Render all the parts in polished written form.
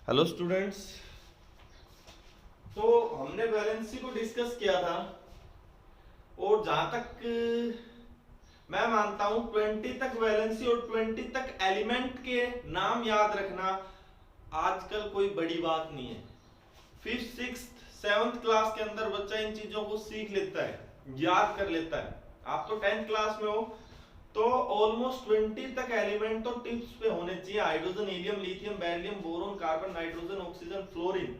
Hello students. तो हमने valency को डिस्कस किया था और जहां तक मैं मानता हूं 20 तक वैलेंसी और 20 तक एलिमेंट के नाम याद रखना आजकल कोई बड़ी बात नहीं है। फिफ्थ सिक्स्थ सेवंथ क्लास के अंदर बच्चा इन चीजों को सीख लेता है, याद कर लेता है। आप तो 10th क्लास में हो तो ऑलमोस्ट 20 तक एलिमेंट तो टिप्स पे होने चाहिए। Hydrogen, helium, lithium, beryllium, boron, carbon, nitrogen, oxygen, fluorine.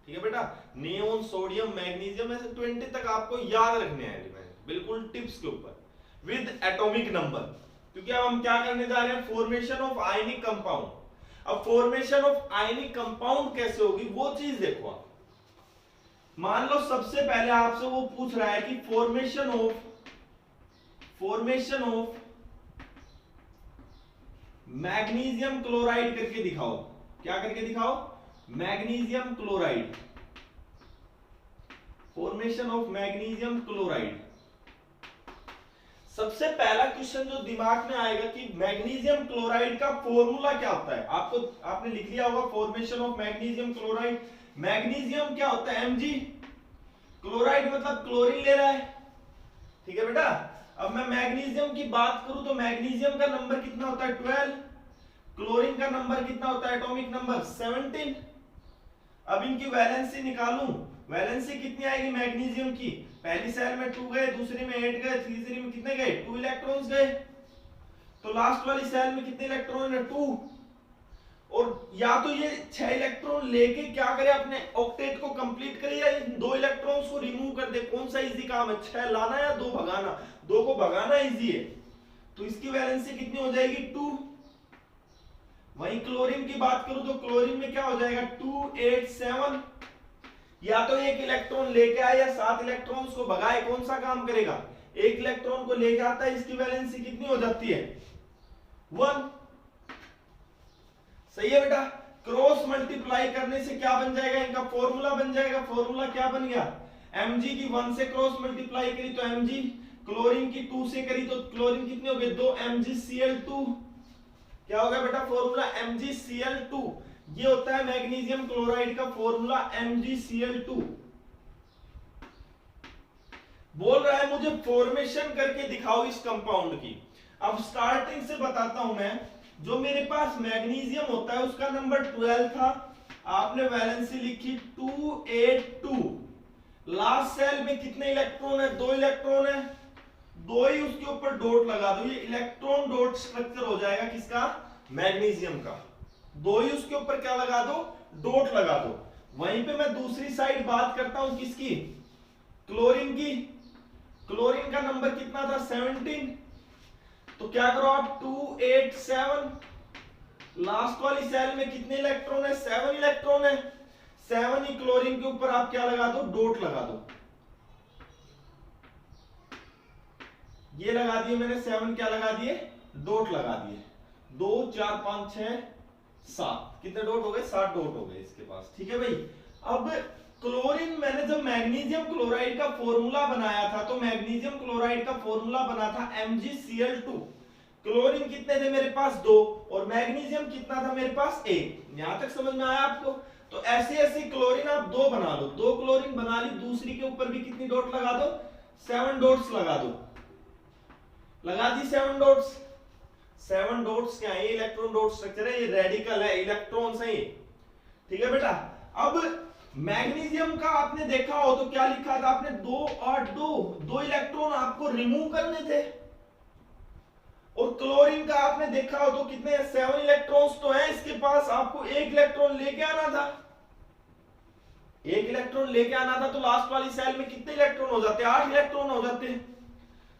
ठीक है बेटा, नियोन, सोडियम, मैग्नीशियम, ऐसे 20 तक आपको याद रखने हैं एलिमेंट, बिल्कुल टिप्स के ऊपर विद एटॉमिक नंबर। क्योंकि अब हम क्या करने जा रहे हैं, फॉर्मेशन ऑफ आयनिक कंपाउंड। अब फॉर्मेशन ऑफ आयनिक कंपाउंड कैसे होगी वो चीज देखो आप। मान लो सबसे पहले आपसे वो पूछ रहा है कि फॉर्मेशन ऑफ मैग्नीशियम क्लोराइड करके दिखाओ। क्या करके दिखाओ? Magnesium chloride, formation of magnesium chloride. सबसे पहला क्वेश्चन जो दिमाग में आएगा कि मैग्नीशियम क्लोराइड का फॉर्मूला क्या होता है। आपने लिख लिया होगा formation of magnesium chloride. Magnesium क्या होता है? Mg। क्लोराइड मतलब क्लोरीन ले रहा है। ठीक है बेटा। अब मैं मैग्नीशियम की बात करूं तो मैग्नीशियम का नंबर कितना होता है? 12। क्लोरीन का नंबर कितना होता है? Atomic number 17। अब इनकी वैलेंसी निकालूं, वैलेंसी कितनी आएगी मैग्नीशियम की? पहली सेल में 2 गए, दूसरी में 8 गए, तीसरी में कितने गए? 2 इलेक्ट्रॉन्स गए। तो लास्ट वाली सेल में कितने इलेक्ट्रॉन है? 2। और या तो ये 6 इलेक्ट्रॉन लेके क्या करे, अपने ऑक्टेट को कंप्लीट करे, या इन 2 इलेक्ट्रॉन्स को रिमूव कर दे। कौन सा इजी काम है, 6 लाना या 2 भगाना? 2 को भगाना इजी है। तो इसकी वैलेंसी कितनी हो जाएगी? 2। वहीं क्लोरीन की बात करूं तो क्लोरीन में क्या हो जाएगा? 2 8 7। या तो एक इलेक्ट्रॉन लेके आए या 7 इलेक्ट्रॉन्स को भगाए, कौन सा काम करेगा? एक इलेक्ट्रॉन को लेके आता है। इसकी वैलेंसी कितनी हो जाती है? 1। सही है बेटा। क्रॉस मल्टीप्लाई करने से क्या बन जाएगा? इनका फॉर्मूला बन जाएगा। फॉर्मूला क्या बन गया? Mg की 1 से क्रॉस मल्टीप्लाई करी तो Mg, क्लोरीन की 2 से करी तो क्लोरीन कितने हो गए? 2 MgCl2। क्या होगा बेटा फॉर्मूला? MgCl2। ये होता है मैग्नीशियम क्लोराइड का फॉर्मूला, MgCl2। बोल रहा है मुझे फॉर्मेशन करके दिखाओ इस कंपाउंड की। अब स्टार्टिंग से बताता हूं मैं। जो मेरे पास मैग्नीशियम होता है उसका नंबर 12 था। आपने वैलेंसी लिखी 282। लास्ट सेल में कितने इलेक्ट्रॉन है? 2 इलेक्ट्रॉन है। 2 ही उसके ऊपर डॉट लगा दो, ये इलेक्ट्रॉन डॉट स्ट्रक्चर हो जाएगा किसका? मैग्नीशियम का। 2 ही उसके ऊपर क्या लगा दो? डॉट लगा दो। वहीं पे मैं दूसरी साइड बात करता हूं किसकी? क्लोरीन की। क्लोरीन का नंबर कितना था? 17। तो क्या करो आप? 2 8 7। लास्ट वाली सेल में कितने इलेक्ट्रॉन है? 7 इलेक्ट्रॉन है। 7 ही क्लोरीन के ऊपर आप क्या लगा दो? डॉट लगा दो। ये लगा दिए मैंने 7, क्या लगा दिए? डॉट लगा दिए। 2 4 5 6 7, कितने डॉट हो गए? 7 डॉट हो गए इसके पास। ठीक है भाई। अब क्लोरीन, मैंने जब मैग्नीशियम क्लोराइड का फॉर्मूला बनाया था तो मैग्नीशियम क्लोराइड का फॉर्मूला बना था MgCl2। क्लोरीन कितने थे मेरे पास? 2। और मैग्नीशियम कितना था मेरे पास? 1। यहां तक समझ में आया आपको? तो ऐसे ऐसे क्लोरीन आप 2 बना लो। 2 क्लोरीन बना ली, दूसरी के ऊपर भी कितनी डॉट लगा दो? 7 डॉट्स लगा दो। लगा दी 7 डॉट्स। 7 डॉट्स क्या है? इलेक्ट्रॉन डॉट स्ट्रक्चर है, ये रेडिकल है, इलेक्ट्रॉन्स है ये। ठीक है बेटा। अब मैग्नीशियम का आपने देखा हो तो क्या लिखा था आपने? 2 और 2, 2 इलेक्ट्रॉन आपको रिमूव करने थे। और क्लोरीन का आपने देखा हो तो कितने? 7 इलेक्ट्रॉन्स तो हैं इसके पास, आपको एक इलेक्ट्रॉन लेके आना था। एक इलेक्ट्रॉन लेके आना था तो लास्ट वाली सेल में कितने इलेक्ट्रॉन हो जाते? 8 इलेक्ट्रॉन हो जाते हैं।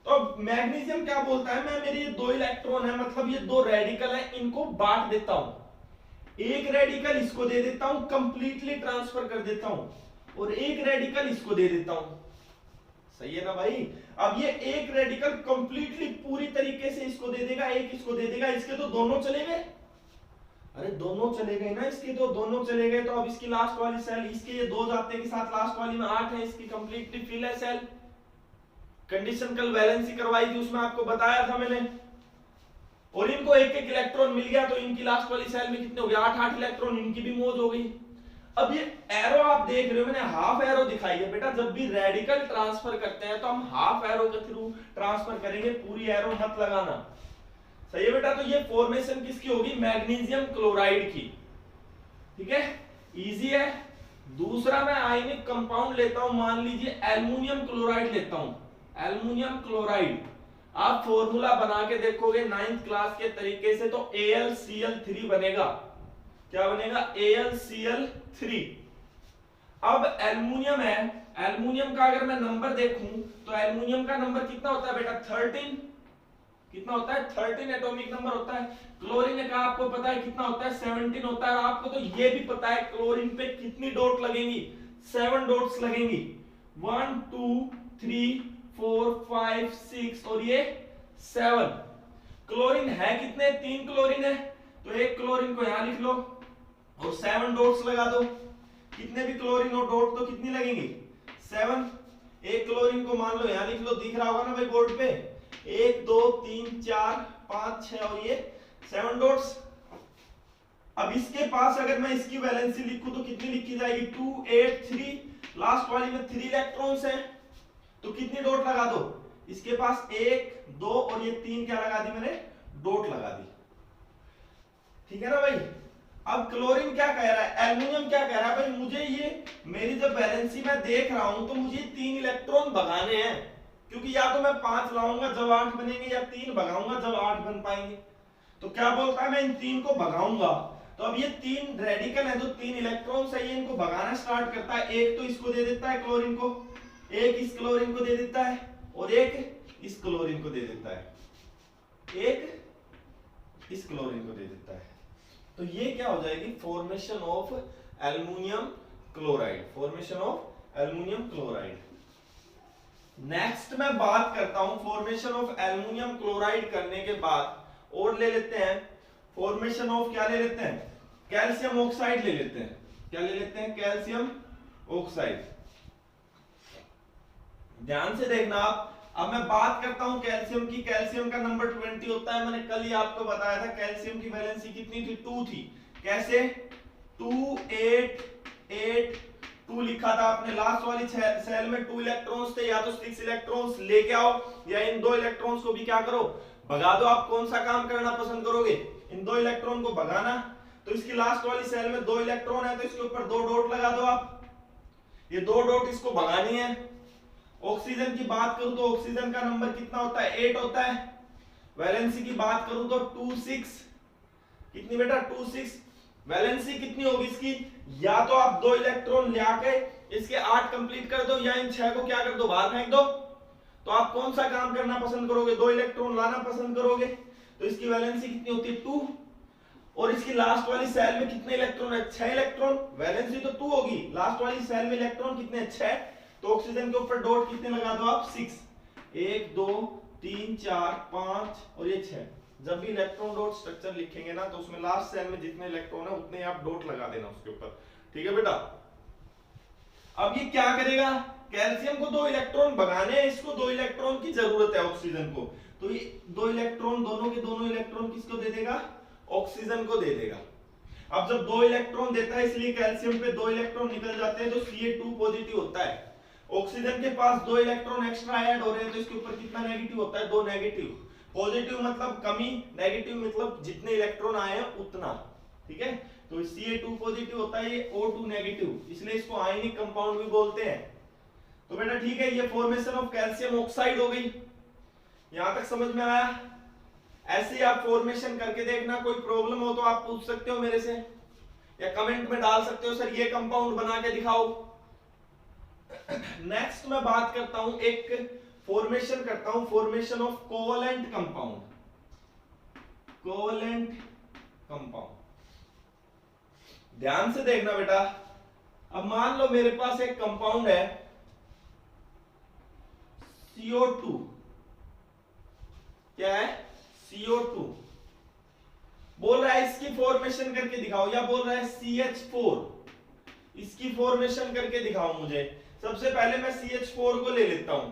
तो मैग्नीशियम क्या बोलता है? मैं, मेरे ये 2 इलेक्ट्रॉन है, मतलब ये 2 रेडिकल है, इनको बांट देता हूं। एक रेडिकल इसको दे देता हूं, कंप्लीटली ट्रांसफर कर देता हूं, और एक रेडिकल इसको दे देता हूं। सही है ना भाई? अब ये एक रेडिकल कंप्लीटली पूरी तरीके से इसको दे देगा, एक इसको दे देगा। इसके तो दोनों चले गए। अरे दोनों चले गए ना, इसके तो दोनों चले गए। तो अब इसकी लास्ट वाली सेल, इसके ये 2 जाते के साथ लास्ट वाली में 8 है, इसकी कंप्लीटली फिल है सेल। कंडीशन कल वैलेंसी करवाई थी, उसमें आपको बताया था मैंने। और इनको एक एक इलेक्ट्रॉन मिल गया तो इनकी लास्ट वाली सेल में कितने हो गए 8 इलेक्ट्रॉन, इनकी भी मौज हो गई। अब ये एरो आप देख रहे हो, मैंने हाफ एरो दिखाई है बेटा, जब भी रेडिकल ट्रांसफर करते हैं तो हम हाफ एरो के थ्रू ट्रांसफर करेंगे, पूरी एरो मत लगाना, सही है बेटा। तो ये फॉर्मेशन किसकी होगी, मैग्नीशियम क्लोराइड की, ठीक है, इजी है। दूसरा मैं आयनिक कंपाउंड लेता हूं, मान लीजिए एल्युमिनियम क्लोराइड लेता हूं, एल्युमिनियम क्लोराइड। आप फॉर्मूला बना के देखोगे 9th क्लास के तरीके से तो AlCl3 बनेगा, क्या बनेगा, AlCl3। अब एल्युमिनियम है, एल्युमिनियम का अगर मैं नंबर देखूं तो एल्युमिनियम का नंबर कितना होता है बेटा 13, कितना होता है 13 एटॉमिक नंबर होता है। क्लोरीन का आपको पता है कितना होता है 17 होता है, और आपको तो ये भी पता है क्लोरीन पे कितनी डॉट लगेंगी, 7 डॉट्स लगेंगी, 1 2 3 4 5 6 और ये 7। क्लोरीन है कितने, 3 क्लोरीन है, तो एक क्लोरीन को यहां लिख लो और 7 डॉट्स लगा दो, कितने भी क्लोरीन हो डॉट तो कितनी लगेंगी 7। एक क्लोरीन को मान लो यहां लिख लो, दिख रहा होगा ना भाई बोर्ड पे, 1 2 3 4 5 6 और ये 7 डॉट्स। अब इसके पास अगर मैं इसकी वैलेंसी लिखूं तो कितनी लिखी जाएगी 2 8 3, लास्ट वाली में 3 इलेक्ट्रॉन्स हैं तो कितनी डॉट लगा दो, इसके पास 1 2 और ये 3 क्या लगा दी मैंने, डॉट लगा दी, ठीक है ना भाई। अब क्लोरीन क्या कह रहा है, एल्युमिनियम क्या कह रहा है, भाई मुझे ये मेरी जब वैलेंसी मैं देख रहा हूं तो मुझे 3 इलेक्ट्रॉन भगाने हैं, क्योंकि या तो मैं 5 लाऊंगा जब 8 बनेंगे या 3 भगाऊंगा जब 8 बन पाएंगे। तो क्या बोलता है मैं इन 3 को भगाऊंगा, तो अब ये 3 रेडिकल है, तो 3 इलेक्ट्रॉन्स है, ये इनको भगाना स्टार्ट करता है। एक तो इसको दे देता है क्लोरीन को, एक इस क्लोरीन को दे देता है और एक इस क्लोरीन को दे देता है, एक इस क्लोरीन को दे देता है। तो ये क्या हो जाएगी, formation of aluminium chloride, formation of aluminium chloride. Next मैं बात करता हूं फॉर्मेशन ऑफ एल्युमिनियम क्लोराइड करने के बाद और ले लेते हैं फॉर्मेशन ऑफ, क्या ले लेते हैं, कैल्शियम ऑक्साइड ले लेते हैं, क्या ले लेते हैं, कैल्शियम ऑक्साइड। ध्यान से देखना आप, अब मैं बात करता हूं कैल्शियम की, कैल्शियम का नंबर 20 होता है, मैंने कल ही आपको बताया था कैल्शियम की वैलेंसी कितनी थी 2 थी, कैसे 2 8 8 2 लिखा था आपने, लास्ट वाली सेल में 2 इलेक्ट्रॉन्स थे, या तो 6 इलेक्ट्रॉन्स लेके आओ या इन 2 इलेक्ट्रॉन्स को भी क्या करो, भगा दो। आप कौन सा काम करना पसंद करोगे, इन 2 इलेक्ट्रॉन को भगाना, तो इसकी लास्ट वाली सेल में 2 इलेक्ट्रॉन है तो इसके ऊपर 2 डॉट लगा दो आप, ये 2 डॉट इसको भगानी है। ऑक्सीजन की बात करूं तो ऑक्सीजन का नंबर कितना होता है 8 होता है। वैलेंसी की बात करूं तो 2 6, कितनी बेटा 2 6। वैलेंसी कितनी होगी इसकी, या तो आप 2 इलेक्ट्रॉन ले आके इसके 8 कंप्लीट कर दो या इन 6 को क्या कर दो, बाहर फेंक दो। तो आप कौन सा काम करना पसंद करोगे, 2 इलेक्ट्रॉन लाना पसंद करोगे, तो इसकी वैलेंसी कितनी होती है 2, और इसकी लास्ट वाली सेल में कितने इलेक्ट्रॉन है 6 इलेक्ट्रॉन, वैलेंसी तो 2 होगी, लास्ट वाली सेल में इलेक्ट्रॉन कितने हैं 6, तो ऑक्सीजन के ऊपर डॉट कितने लगा दो आप 6, 1 2 3 4 5 और ये 6। जब भी इलेक्ट्रॉन डॉट स्ट्रक्चर लिखेंगे ना तो उसमें लास्ट सेल में जितने इलेक्ट्रॉन है उतने आप डॉट लगा देना उसके ऊपर, ठीक है बेटा। अब ये क्या करेगा, कैल्शियम को 2 इलेक्ट्रॉन भगाने हैं, इसको 2 इलेक्ट्रॉन की जरूरत है ऑक्सीजन को, तो ये 2 इलेक्ट्रॉन दोनों के दोनों इलेक्ट्रॉन किसको दे देगा, ऑक्सीजन को दे देगा। अब जब 2 इलेक्ट्रॉन देता है इसलिए कैल्शियम पे 2 इलेक्ट्रॉन निकल जाते हैं तो Ca2 पॉजिटिव होता है। ऑक्सीजन के पास 2 इलेक्ट्रॉन एक्स्ट्रा ऐड हो रहे हैं तो इसके ऊपर कितना नेगेटिव होता है 2 नेगेटिव। पॉजिटिव मतलब कमी, नेगेटिव मतलब जितने इलेक्ट्रॉन आए हैं उतना, ठीक है। तो Ca2 पॉजिटिव होता है, ये O2 नेगेटिव, इसलिए इसको आयनिक कंपाउंड भी बोलते हैं। तो बेटा ठीक है, ये फॉर्मेशन ऑफ कैल्शियम ऑक्साइड हो गई, यहां तक समझ में आया। ऐसे ही आप फॉर्मेशन करके देखना, कोई प्रॉब्लम हो तो आप पूछ सकते हो मेरे से या कमेंट में डाल सकते हो सर ये कंपाउंड बना के दिखाओ। नेक्स्ट मैं बात करता हूं, एक फॉर्मेशन करता हूं, formation of covalent compound, covalent compound. ध्यान से देखना बेटा, अब मान लो मेरे पास एक कंपाउंड है CO2, क्या है CO2, बोल रहा है इसकी फॉर्मेशन करके दिखाओ, या बोल रहा है CH4, इसकी फॉर्मेशन करके दिखाओ मुझे। सबसे पहले मैं CH4 को ले लेता हूं।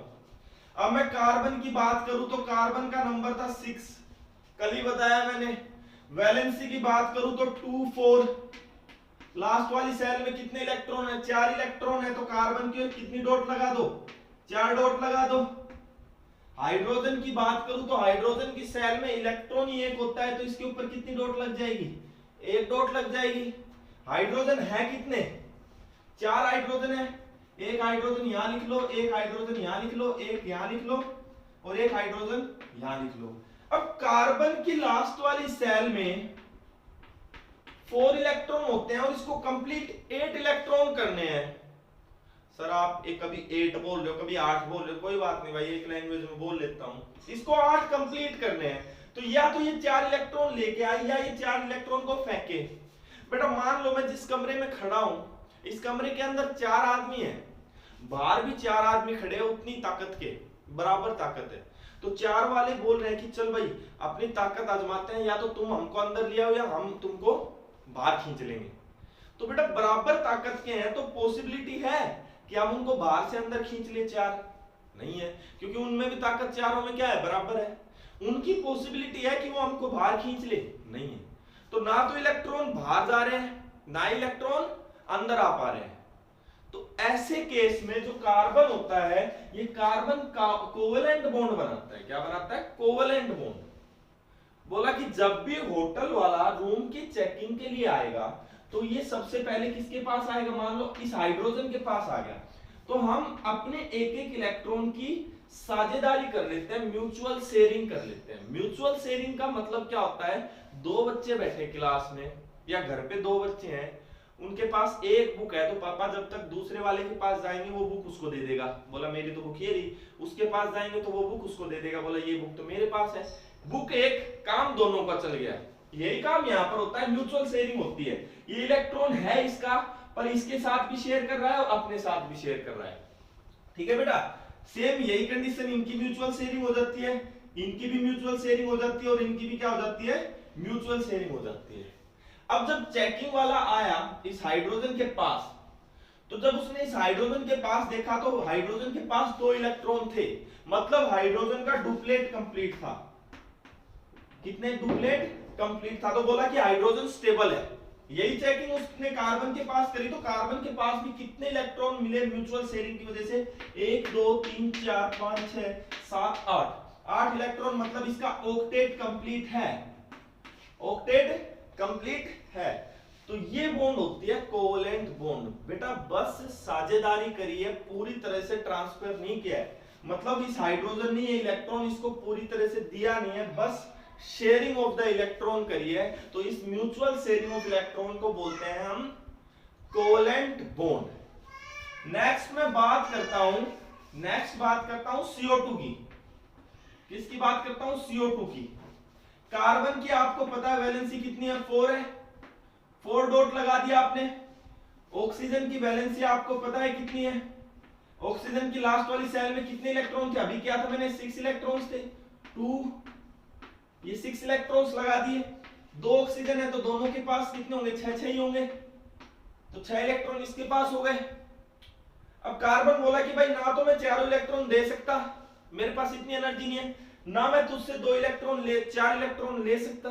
अब मैं कार्बन की बात करूं तो कार्बन का नंबर था 6, कल ही बताया मैंने। वैलेंसी की बात करूं तो 2 4, लास्ट वाली सेल में कितने इलेक्ट्रॉन है, 4 इलेक्ट्रॉन है, तो कार्बन की कितनी डॉट लगा दो, 4 डॉट लगा दो। हाइड्रोजन की बात करूं तो हाइड्रोजन की सेल में इलेक्ट्रॉन ही एक होता है, तो इसके ऊपर कितनी डॉट लग जाएगी, 1 डॉट लग जाएगी। हाइड्रोजन है कितने, 4 हाइड्रोजन है, एक हाइड्रोजन यहां लिख लो, एक हाइड्रोजन यहां लिख लो, एक यहां लिख लो और एक हाइड्रोजन यहां लिख लो। अब कार्बन की लास्ट वाली सेल में 4 इलेक्ट्रॉन होते हैं और इसको कंप्लीट 8 इलेक्ट्रॉन करने हैं। सर आप एक कभी 8 बोल रहे हो, कभी 8 बोल रहे हो, कोई बात नहीं भाई, एक लैंग्वेज में बोल लेता हूं। इसको 8 कंप्लीट करने हैं, तो या तो ये 4 इलेक्ट्रॉन लेके आए या ये 4 इलेक्ट्रॉन को फेंके। बेटा मान लो मैं जिस कमरे में खड़ा हूं, इस कमरे के अंदर 4 आदमी हैं, बाहर भी 4 आदमी खड़े हैं, उतनी ताकत के बराबर ताकत है। तो 4 वाले बोल रहे हैं कि चल भाई अपनी ताकत आजमाते हैं, या तो तुम हमको अंदर ले आओ या हम तुमको बाहर खींच लेंगे। तो बेटा बराबर ताकत के हैं, तो पॉसिबिलिटी है कि हम उनको बाहर से अंदर खींच ले। 4 नहीं है, क्योंकि उनमें भी ताकत चारों में क्या है, बराबर है। उनकी पॉसिबिलिटी है कि वो हमको बाहर खींच ले, नहीं है। तो ना तो इलेक्ट्रॉन बाहर जा रहे हैं, ना इलेक्ट्रॉन अंदर आ पा रहे हैं। तो ऐसे केस में जो कार्बन होता है, ये कार्बन का कोवेलेंट बॉन्ड बनाता है। क्या बनाता है, कोवेलेंट बॉन्ड। बोला कि जब भी होटल वाला रूम की चेकिंग के लिए आएगा, तो ये सबसे पहले किसके पास आएगा, मान लो इस हाइड्रोजन के पास आ गया, तो हम अपने एक एक इलेक्ट्रॉन की साझेदारी कर लेते हैं, म्यूचुअल शेयरिंग कर लेते हैं। म्यूचुअल शेयरिंग का मतलब क्या होता है, 2 बच्चे बैठे क्लास में या घर पे 2 बच्चे हैं, उनके पास एक बुक है, तो पापा जब तक दूसरे वाले के पास जाएंगे वो बुक उसको दे देगा, बोला मेरी तो बुक ये रही। उसके पास जाएंगे तो वो बुक उसको दे देगा, बोला ये बुक तो मेरे पास है। बुक एक, काम दोनों का चल गया। यही काम यहाँ पर होता है, म्यूचुअल शेयरिंग होती है। ये इलेक्ट्रॉन है इसका, पर इसके साथ भी शेयर कर रहा है और अपने साथ भी शेयर कर रहा है। ठीक है बेटा, सेम यही कंडीशन, इनकी म्यूचुअल शेयरिंग हो जाती है, इनकी भी म्यूचुअल शेयरिंग हो जाती है और इनकी भी क्या हो जाती है, म्यूचुअल शेयरिंग हो जाती है। अब जब चेकिंग वाला आया इस हाइड्रोजन के पास, तो जब उसने इस हाइड्रोजन के पास देखा तो हाइड्रोजन के पास 2 इलेक्ट्रॉन थे, मतलब हाइड्रोजन का डुप्लेट कंप्लीट था। कितने, डुप्लेट कंप्लीट था। तो बोला कि हाइड्रोजन स्टेबल है। यही चेकिंग उसने कार्बन के पास करी, तो कार्बन के पास भी कितने इलेक्ट्रॉन मिले म्यूचुअल शेयरिंग की वजह से, 1 2 3 4 5 6 7 8 इलेक्ट्रॉन, मतलब इसका ऑक्टेट कंप्लीट है, ऑक्टेट कंप्लीट है। तो ये बॉन्ड होती है कोवेलेंट बॉन्ड। बेटा बस साझेदारी करी है, पूरी तरह से ट्रांसफर नहीं किया है, मतलब इस हाइड्रोजन ने ये इलेक्ट्रॉन इसको पूरी तरह से दिया नहीं है, बस शेयरिंग ऑफ द इलेक्ट्रॉन करी है। तो इस म्यूचुअल शेयरिंग ऑफ इलेक्ट्रॉन को बोलते हैं हम कोवेलेंट बॉन्ड। नेक्स्ट मैं बात करता हूं CO2 की। किसकी बात करता हूं, CO2 की। कार्बन की आपको पता है वैलेंसी कितनी है, 4 है, 4 डॉट लगा दिया आपने। ऑक्सीजन की वैलेंसी आपको पता है कितनी है, ऑक्सीजन की लास्ट वाली सेल में कितने इलेक्ट्रॉन थे, अभी क्या था मैंने, 6 इलेक्ट्रॉन्स थे, 2, ये 6 इलेक्ट्रॉन्स लगा दिए। 2 ऑक्सीजन है तो दोनों के पास कितने होंगे, 6 ही होंगे, तो 6 इलेक्ट्रॉन इसके पास हो गए। अब कार्बन बोला कि भाई ना तो मैं 4 इलेक्ट्रॉन दे सकता, मेरे पास इतनी एनर्जी नहीं है, ना मैं तुझसे 4 इलेक्ट्रॉन ले सकता।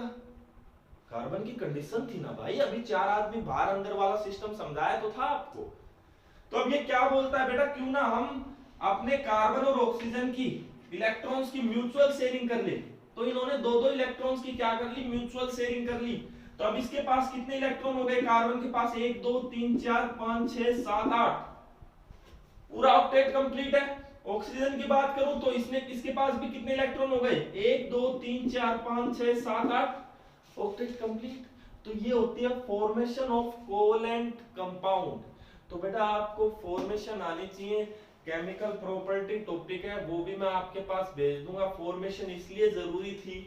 कार्बन की कंडीशन थी ना भाई, अभी 4 आदमी बाहर अंदर वाला सिस्टम समझाया तो था आपको। तो अब ये क्या बोलता है बेटा, क्यों ना हम अपने कार्बन और ऑक्सीजन की इलेक्ट्रॉन्स की म्यूचुअल शेयरिंग कर ले। तो इन्होंने 2 इलेक्ट्रॉन्स की क्या कर ली, म्यूचुअल शेयरिंग कर ली। तो अब इसके पास कितने इलेक्ट्रॉन हो गए, कार्बन के पास 1 2 3 4 5 6 7 8, पूरा ऑक्टेट कंप्लीट है। ऑक्सीजन की बात करूं तो इसके पास भी कितने इलेक्ट्रॉन हो गए, 1 2 3 4 5 6 7 8, ऑक्टेट कंप्लीट। तो ये होती है फॉर्मेशन ऑफ कोवेलेंट कंपाउंड। तो बेटा आपको फॉर्मेशन आनी चाहिए, केमिकल प्रॉपर्टी टॉपिक है, वो भी मैं आपके पास भेज दूंगा। फॉर्मेशन इसलिए जरूरी थी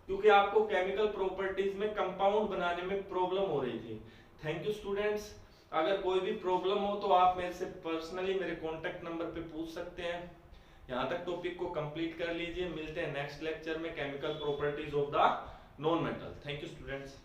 क्योंकि आपको केमिकल प्रॉपर्टीज में कंपाउंड बनाने में प्रॉब्लम हो रही थी। Thank you students. अगर कोई भी प्रॉब्लम हो तो आप मेरे से पर्सनली मेरे कॉन्टेक्ट नंबर पे पूछ सकते हैं। यहाँ तक टॉपिक को कंप्लीट कर लीजिए। मिलते हैं नेक्स्ट लेक्चर में, chemical properties of the non metal. Thank you students.